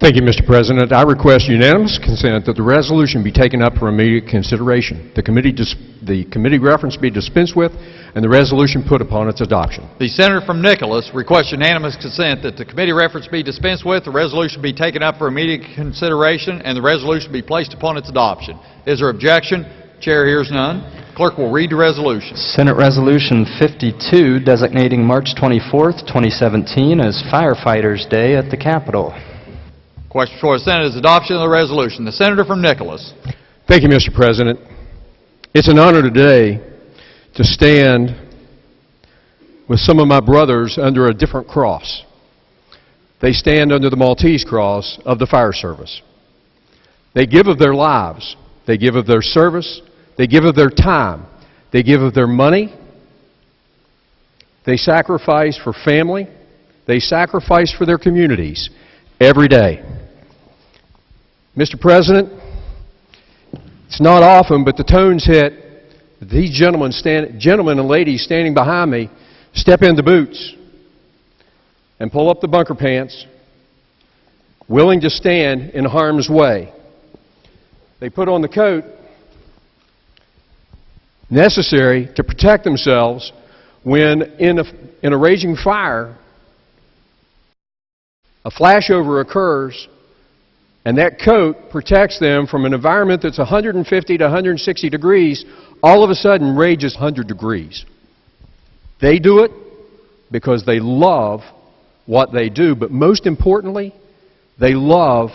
Thank you, Mr. President. I request unanimous consent that the resolution be taken up for immediate consideration, the committee reference be dispensed with, and the resolution put upon its adoption. The senator from Nicholas requests unanimous consent that the committee reference be dispensed with, the resolution be taken up for immediate consideration, and the resolution be placed upon its adoption. Is there objection? Chair hears none. Clerk will read the resolution. Senate Resolution 52, designating March 24th, 2017 as Firefighters Day at the Capitol. Question before the Senate is adoption of the resolution. The senator from Nicholas. Thank you, Mr. President. It's an honor today to stand with some of my brothers under a different cross. They stand under the Maltese cross of the fire service. They give of their lives. They give of their service. They give of their time. They give of their money. They sacrifice for family. They sacrifice for their communities every day. Mr. President, it's not often, but the tone's hit. These gentlemen and ladies standing behind me step in the boots and pull up the bunker pants, willing to stand in harm's way. They put on the coat necessary to protect themselves when in a raging fire, a flashover occurs, and that coat protects them from an environment that's 150 to 160 degrees, all of a sudden rages 100 degrees. They do it because they love what they do, but most importantly, they love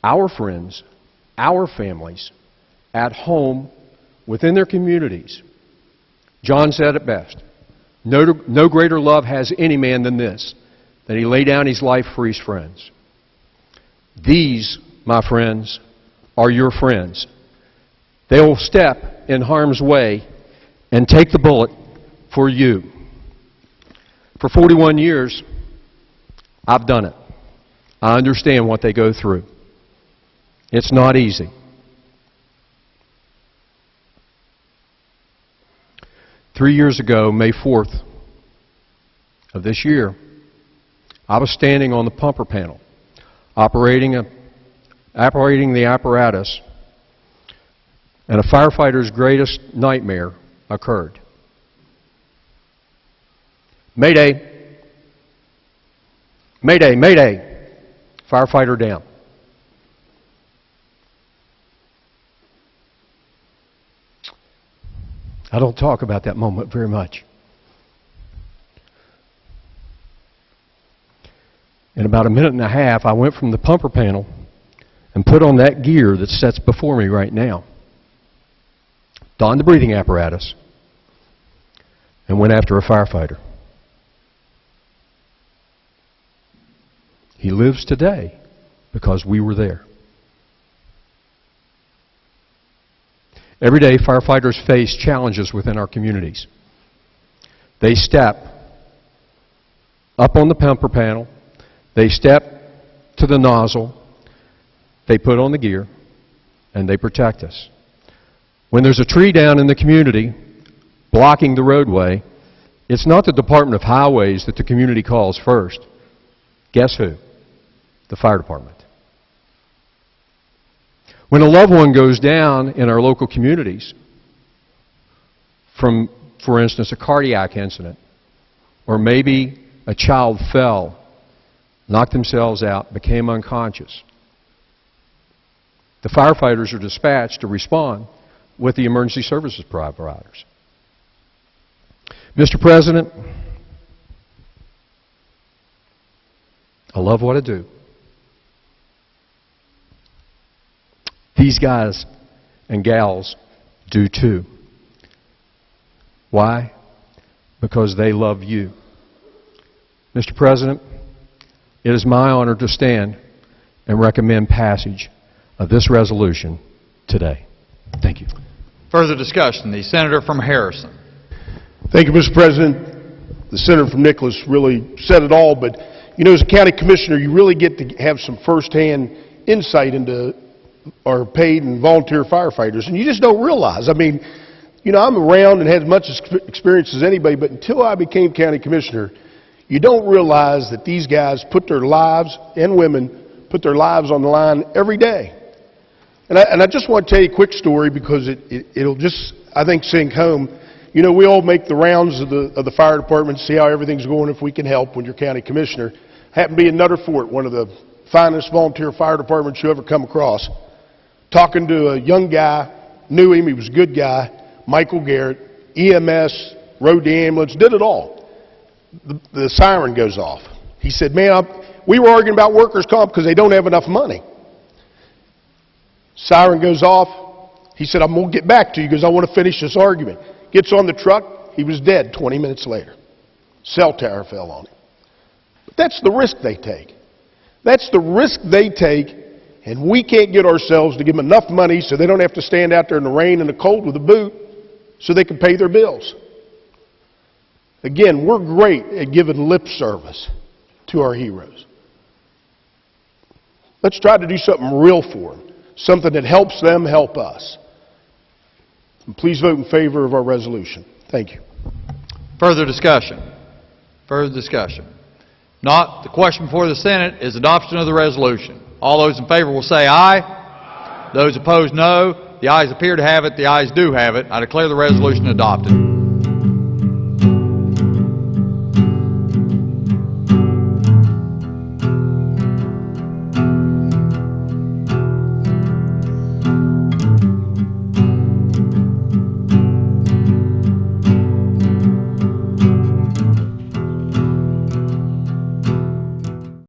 our friends, our families, at home, within their communities. John said it best, no greater love has any man than this, that he lay down his life for his friends. These, my friends, are your friends. They will step in harm's way and take the bullet for you. For 41 years, I've done it. I understand what they go through. It's not easy. Three years ago, May 4th of this year, I was standing on the pumper panel, operating the apparatus, and a firefighter's greatest nightmare occurred. Mayday! Mayday! Mayday! Firefighter down. I don't talk about that moment very much. In about a minute and a half, I went from the pumper panel and put on that gear that sits before me right now, donned the breathing apparatus, and went after a firefighter. He lives today because we were there. Every day, firefighters face challenges within our communities. They step up on the pumper panel, they step to the nozzle, they put on the gear, and they protect us. When there's a tree down in the community blocking the roadway, it's not the Department of Highways that the community calls first. Guess who? The fire department. When a loved one goes down in our local communities from, for instance, a cardiac incident, or maybe a child fell, knocked themselves out, became unconscious, the firefighters are dispatched to respond with the emergency services providers. Mr. President, I love what I do. These guys and gals do too. Why? Because they love you. Mr. President, it is my honor to stand and recommend passage of this resolution today. Thank you. Further discussion. The senator from Harrison. Thank you, Mr. President. The senator from Nicholas really said it all, but you know, as a county commissioner, you really get to have some firsthand insight into our paid and volunteer firefighters, and you just don't realize. I mean, you know, I'm around and had as much experience as anybody, but until I became county commissioner, you don't realize that these guys put their lives and women put their lives on the line every day. And I just want to tell you a quick story because it'll just, I think, sink home. You know, we all make the rounds of the fire department, see how everything's going, if we can help when you're county commissioner. Happened to be in Nutter Fort, one of the finest volunteer fire departments you ever come across. Talking to a young guy, knew him, he was a good guy, Michael Garrett, EMS, rode the ambulance, did it all. The siren goes off. He said, man, we were arguing about workers' comp because they don't have enough money. Siren goes off. He said, I'm going to get back to you because I want to finish this argument. Gets on the truck. He was dead 20 minutes later. Cell tower fell on him. But that's the risk they take. That's the risk they take, and we can't get ourselves to give them enough money so they don't have to stand out there in the rain and the cold with a boot so they can pay their bills. Again, we're great at giving lip service to our heroes. Let's try to do something real for them, something that helps them help us. And please vote in favor of our resolution. Thank you. Further discussion? Further discussion? Not. The question before the Senate is adoption of the resolution. All those in favor will say aye. Aye. Those opposed, no. The ayes appear to have it. The ayes do have it. I declare the resolution adopted.